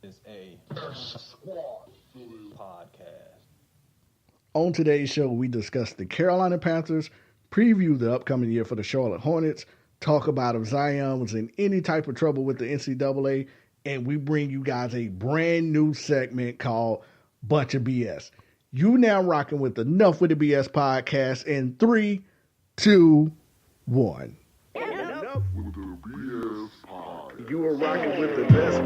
is a squad podcast. On today's show, we discuss the Carolina Panthers, preview the upcoming year for the Charlotte Hornets, talk about if Zion was in any type of trouble with the NCAA, and we bring you guys a brand new segment called Bunch of BS. You now rocking with Enough with the BS podcast in 3, 2, 1. Enough with the BS podcast. You are rocking with the best.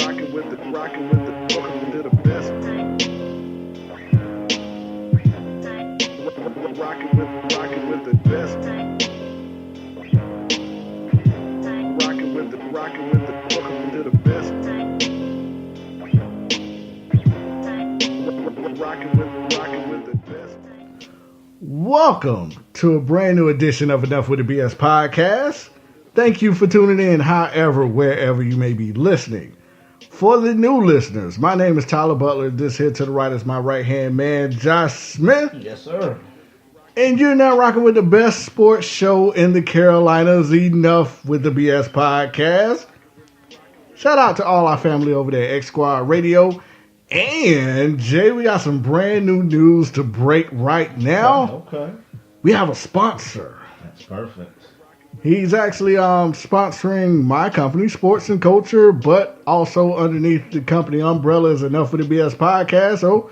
Rocking with the welcome to the best. Rocking with the best. Rocking with the welcome to the best. Rocking with the best. Welcome to a brand new edition of Enough with the BS podcast. Thank you for tuning in, however, wherever you may be listening. For the new listeners, my name is Tyler Butler. This here to the right is my right-hand man, Josh Smith. Yes, sir. And you're now rocking with the best sports show in the Carolinas, Enough with the BS podcast. Shout out to all our family over there at X Squad Radio. And, Jay, we got some brand new news to break right now. Okay. We have a sponsor. That's perfect. He's actually sponsoring my company, Sports and Culture, but also underneath the company umbrella is Enough with the BS podcast. So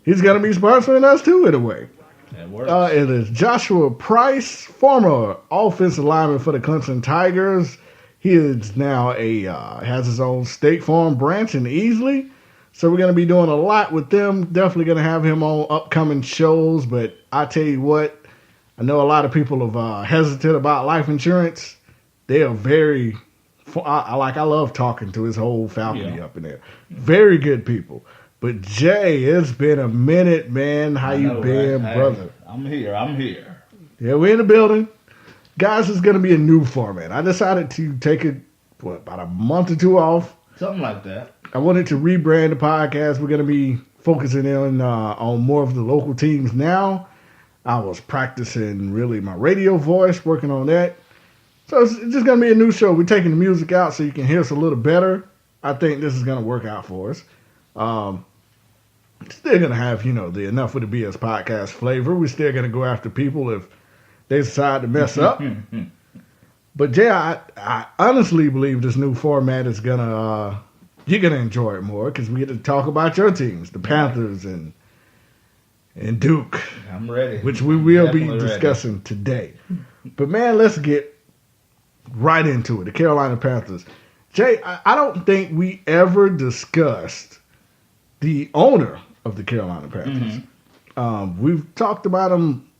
he's going to be sponsoring us too, in a way. That works. It is Joshua Price, former offensive lineman for the Clemson Tigers. He is now has his own State Farm branch in Easley. So we're going to be doing a lot with them. Definitely going to have him on upcoming shows. But I tell you what, I know a lot of people have hesitant about life insurance. They are very, I love talking to his whole faculty up in there. Very good people. But Jay, it's been a minute, man. How you been, right? Brother? I'm here. Yeah, we're in the building. Guys, it's going to be a new format. I decided to take about a month or two off. Something like that. I wanted to rebrand the podcast. We're going to be focusing on more of the local teams now. I was practicing really my radio voice, working on that. So it's just going to be a new show. We're taking the music out so you can hear us a little better. I think this is going to work out for us. Still going to have, the Enough with the BS podcast flavor. We're still going to go after people if they decide to mess up. But, Jay, I honestly believe this new format is going to, you're going to enjoy it more because we get to talk about your teams, the Panthers and Duke. I'm ready. Which we will Definitely be discussing today. But, man, let's get right into it. The Carolina Panthers. Jay, I don't think we ever discussed the owner of the Carolina Panthers. Mm-hmm. We've talked about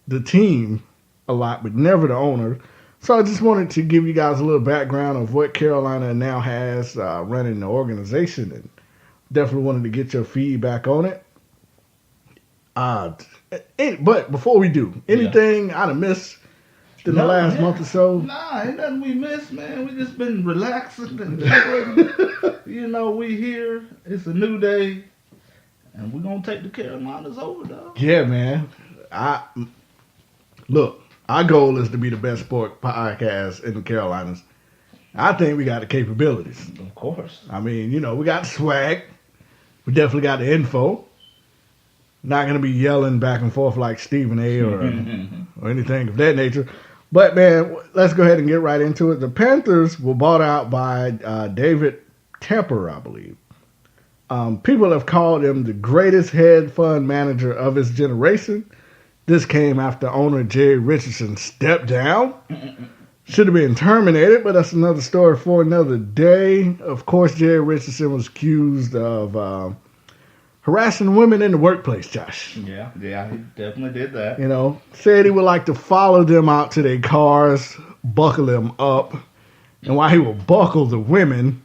the team a lot, but never the owner. So I just wanted to give you guys a little background of what Carolina now has running the organization, and definitely wanted to get your feedback on it. But before we do, anything I'd have missed in the last month or so? Nah, ain't nothing we missed, man. We just been relaxing and chilling. We here. It's a new day, and we're gonna take the Carolinas over, dog. Yeah, man. Look, our goal is to be the best sport podcast in the Carolinas. I think we got the capabilities. Of course. I mean, we got the swag. We definitely got the info. Not going to be yelling back and forth like Stephen A. or anything of that nature. But, man, let's go ahead and get right into it. The Panthers were bought out by David Tepper, I believe. People have called him the greatest hedge fund manager of his generation. This came after owner Jerry Richardson stepped down. Should have been terminated, but that's another story for another day. Of course, Jerry Richardson was accused of harassing women in the workplace, Josh. Yeah, he definitely did that. Said he would like to follow them out to their cars, buckle them up, and while he would buckle the women,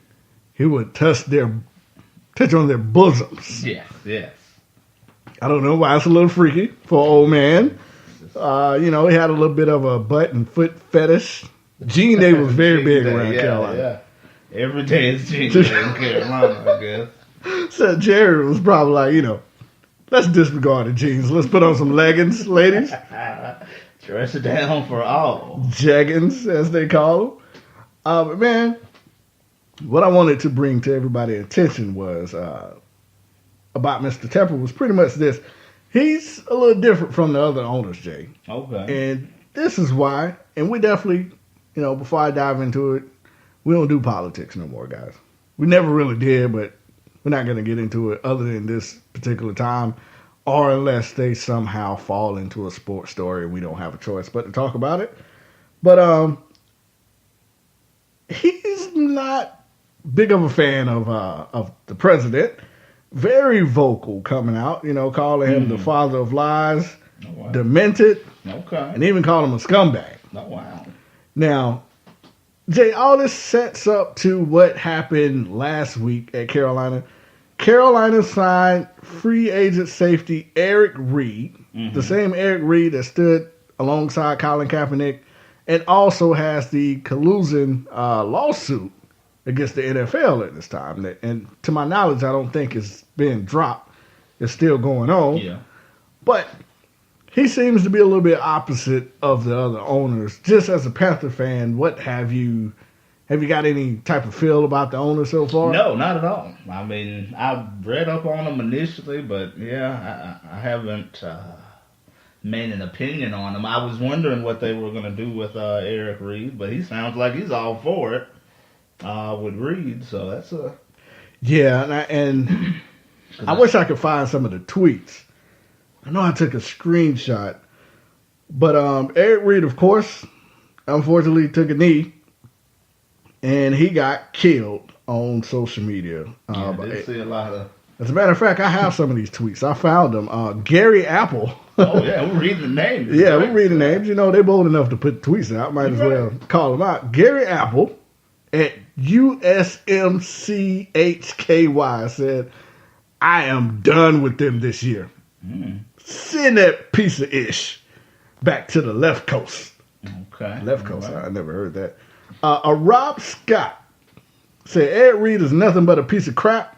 he would touch on their bosoms. Yes. I don't know why it's a little freaky for an old man. He had a little bit of a butt and foot fetish. Gene Day was very big around Carolina. Yeah. Every day is Gene Day in Carolina, I guess. So Jerry was probably like, let's disregard the jeans. Let's put on some leggings, ladies. Dress it down for all. Jeggings, as they call them. But man, what I wanted to bring to everybody's attention was about Mr. Tepper was pretty much this. He's a little different from the other owners, Jay. Okay. And this is why, and we definitely, before I dive into it, we don't do politics no more, guys. We never really did, but we're not going to get into it other than this particular time, or unless they somehow fall into a sports story and we don't have a choice but to talk about it. But he's not big of a fan of the president. Very vocal coming out, calling him the father of lies, demented, and even calling him a scumbag. Oh, wow. Now, Jay, all this sets up to what happened last week at Carolina. Carolina signed free agent safety Eric Reed, the same Eric Reed that stood alongside Colin Kaepernick, and also has the collusion lawsuit against the NFL at this time. And to my knowledge, I don't think it's been dropped. It's still going on. Yeah. But he seems to be a little bit opposite of the other owners. Just as a Panther fan, what have you got any type of feel about the owner so far? No, not at all. I mean, I've read up on him initially, but yeah, I haven't made an opinion on him. I was wondering what they were going to do with Eric Reed, but he sounds like he's all for it with Reed, so that's a... Yeah, and I wish I could find some of the tweets. I know I took a screenshot, but Eric Reed, of course, unfortunately took a knee, and he got killed on social media. I did see a lot of... As a matter of fact, I have some of these tweets. I found them. Gary Apple. Oh, yeah, we're reading the names. Yeah, we're reading names. They're bold enough to put tweets out. Might as well call them out. Gary Apple at USMCHKY said, "I am done with them this year. Send that piece of ish back to the left coast." Okay. Left coast. Right. I never heard that. A Rob Scott said, "Ed Reed is nothing but a piece of crap.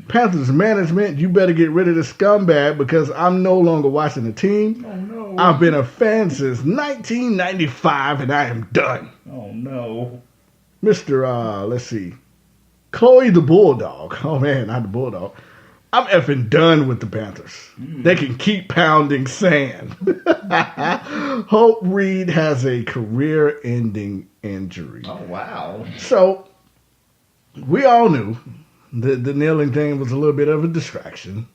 Panthers management, you better get rid of the scumbag because I'm no longer watching the team. Oh, no. I've been a fan since 1995 and I am done." Oh, no. Mr. Let's see. Chloe the Bulldog. Oh, man, not the Bulldog. "I'm effing done with the Panthers. They can keep pounding sand." Hope Reed has a career-ending injury. Oh, wow. So, we all knew the kneeling thing was a little bit of a distraction.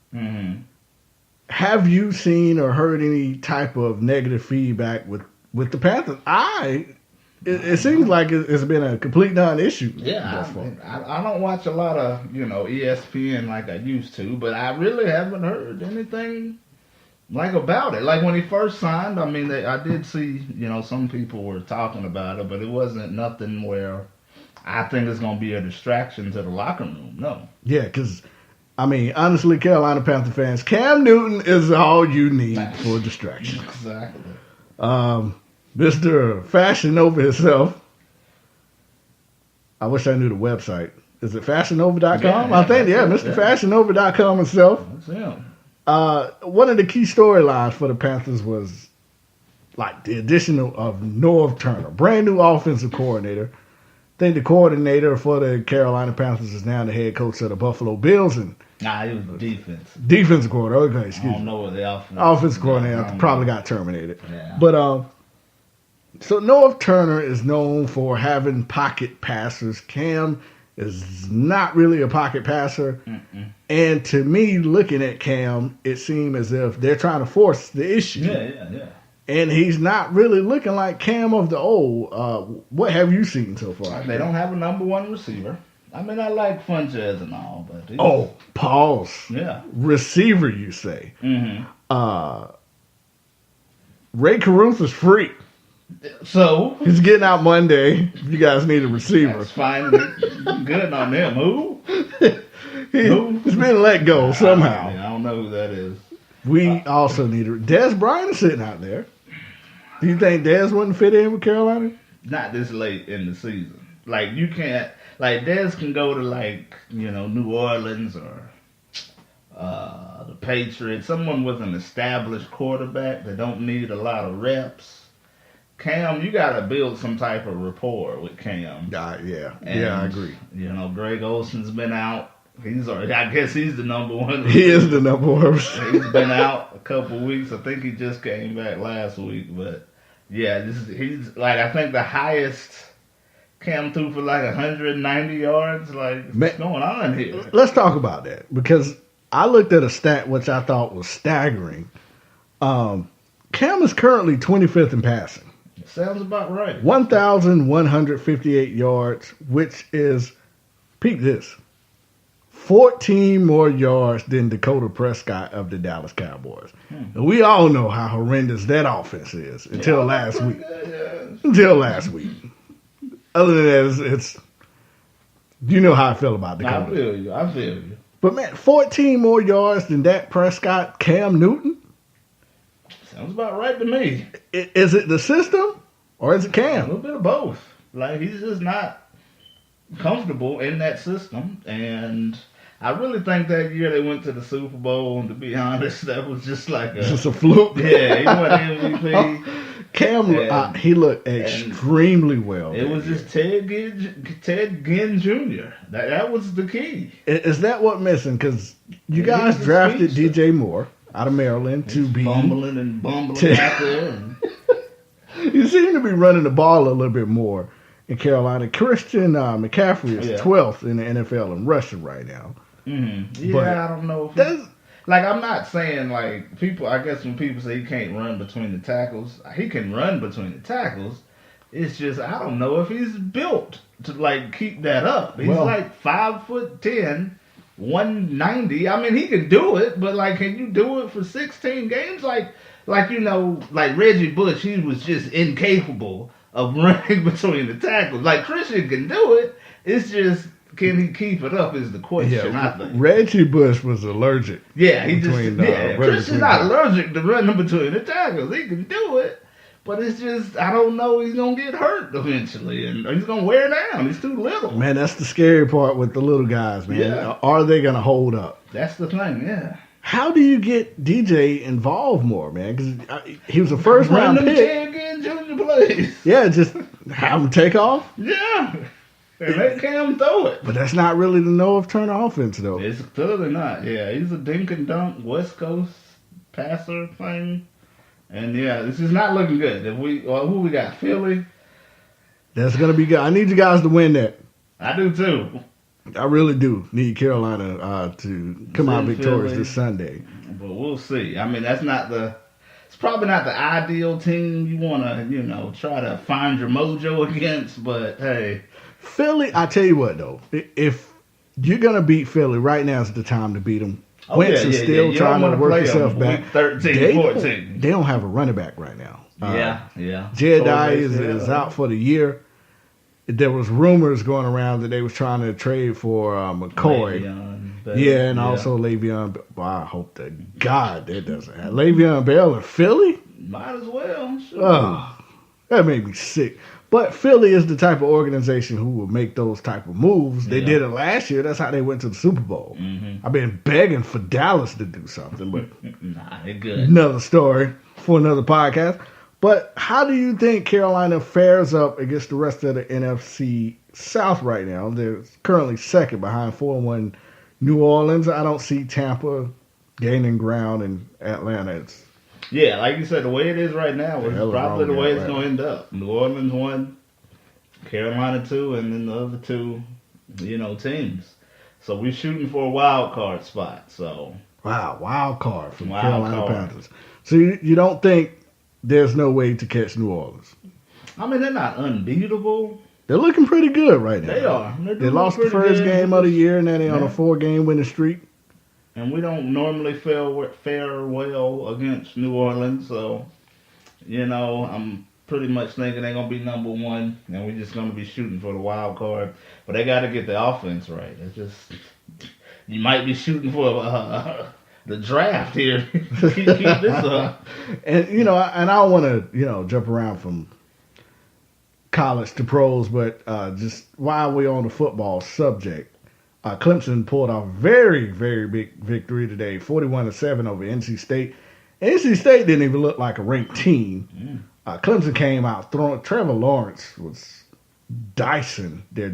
Have you seen or heard any type of negative feedback with the Panthers? It seems like it's been a complete non-issue. Yeah, I don't watch a lot of, ESPN like I used to, but I really haven't heard anything about it. Like when he first signed, I mean, I did see, some people were talking about it, but it wasn't nothing where I think it's going to be a distraction to the locker room. No. Yeah, because, honestly, Carolina Panther fans, Cam Newton is all you need for a distraction. Exactly. Mr. Fashion Nova himself. I wish I knew the website. Is it FashionNova.com? Yeah, I think, Mr. FashionNova.com himself. That's him. One of the key storylines for the Panthers was like the addition of Norv Turner, brand new offensive coordinator. I think the coordinator for the Carolina Panthers is now the head coach of the Buffalo Bills. And Nah, he was defense. Defensive coordinator. Okay, excuse me. I don't know what the Offensive coordinator probably got terminated. Yeah. But so Norv Turner is known for having pocket passers. Cam is not really a pocket passer. And to me, looking at Cam, it seemed as if they're trying to force the issue. Yeah. And he's not really looking like Cam of the old. What have you seen so far? They don't have a number one receiver. I mean, I like Funches and all, but... Pause. Yeah. Receiver, you say. Ray Caruth is free. So? He's getting out Monday. If you guys need a receiver. That's fine. Good on him. Who? He's been let go somehow. I don't know who that is. We also need Dez Bryant is sitting out there. Do you think Dez wouldn't fit in with Carolina? Not this late in the season. Like, you can't... Like, Dez can go to, New Orleans or the Patriots. Someone with an established quarterback that don't need a lot of reps. Cam, you got to build some type of rapport with Cam. Yeah, And, I agree. You know, Greg Olson's been out. I guess he's the number one. He is the number one. He's been out a couple weeks. I think he just came back last week. But yeah, he's like, I think the highest Cam threw for like 190 yards. Like, what's going on here? Let's talk about that, because I looked at a stat which I thought was staggering. Cam is currently 25th in passing. Sounds about right. 1,158 yards, which is, peep this, 14 more yards than Dakota Prescott of the Dallas Cowboys. And we all know how horrendous that offense is until last week. Until last week. Other than that, it's you know how I feel about Dakota. I feel you. But man, 14 more yards than Dak Prescott, Cam Newton? Sounds about right to me. Is it the system or is it A Cam? little bit of both. Like, he's just not comfortable in that system. And I really think that year they went to the Super Bowl, and to be honest, that was just like just a fluke. Yeah, he won MVP. Cam, he looked extremely well. It was just Ted Ginn Jr. That was the key. Is that what missing? Because you guys drafted DJ Moore out of Maryland to be bumbling out there. And you seem to be running the ball a little bit more in Carolina. Christian McCaffrey is 12th in the NFL in rushing right now. Mm-hmm. Yeah, but I don't know. Like, I'm not saying, like, people, I guess when people say he can't run between the tackles, he can run between the tackles. It's just, I don't know if he's built to, like, keep that up. He's like 5'10", 190. I mean, he can do it, but, like, can you do it for 16 games? Like, you know, like Reggie Bush, he was just incapable of running between the tackles. Like, Christian can do it. It's just, can he keep it up is the question, I think. Reggie Bush was allergic. Yeah, Christian's not allergic to running between the tackles. He can do it, but it's just, I don't know, he's going to get hurt eventually, and he's going to wear down. He's too little. Man, that's the scary part with the little guys, man. Yeah. Are they going to hold up? That's the thing, yeah. How do you get DJ involved more, man? Because he was a first-round pick. Ted Ginn Jr. plays. Yeah, just have him take off. Yeah. And let Cam throw it. But that's not really the Noah Turner offense, though. It's clearly not. Yeah, he's a dink and dunk West Coast passer thing. And yeah, this is not looking good. Who we got? Philly? That's going to be good. I need you guys to win that. I do too. I really do need Carolina to come out victorious this Sunday. But we'll see. I mean, it's probably not the ideal team you want to, try to find your mojo against, but hey. Philly, I tell you what, though. If you're going to beat Philly, right now is the time to beat them. Wentz is still trying to work himself back. 13, 14. They don't have a running back right now. Yeah. Jedi is out for the year. There was rumors going around that they was trying to trade for McCoy. Also Le'Veon. Well, I hope to God that doesn't happen. Le'Veon Bell in Philly? Might as well. Sure. Oh, that made me sick. But Philly is the type of organization who will make those type of moves. They did it last year. That's how they went to the Super Bowl. Mm-hmm. I've been begging for Dallas to do something, but they're good. Another story for another podcast. But how do you think Carolina fares up against the rest of the NFC South right now? They're currently second behind 4-1 New Orleans. I don't see Tampa gaining ground in Atlanta. Yeah, like you said, the way it is right now is probably the way it's going to end up. New Orleans 1, Carolina 2, and then the other 2, teams. So we're shooting for a wild card spot. So wild card from Carolina Panthers. So you don't think there's no way to catch New Orleans? I mean, they're not unbeatable. They're looking pretty good right now. They are. They lost the first game of the year, and then they're on a 4-game winning streak. And we don't normally fare well against New Orleans, so, I'm pretty much thinking they're going to be number 1, and we're just going to be shooting for the wild card. But they got to get the offense right. It's just, you might be shooting for the draft here. keep this up. And, and I don't want to, jump around from college to pros, but just while we're on the football subject, Clemson pulled off a very, very big victory today, 41-7 over NC State. NC State didn't even look like a ranked team. Clemson came out throwing. Trevor Lawrence was dicing their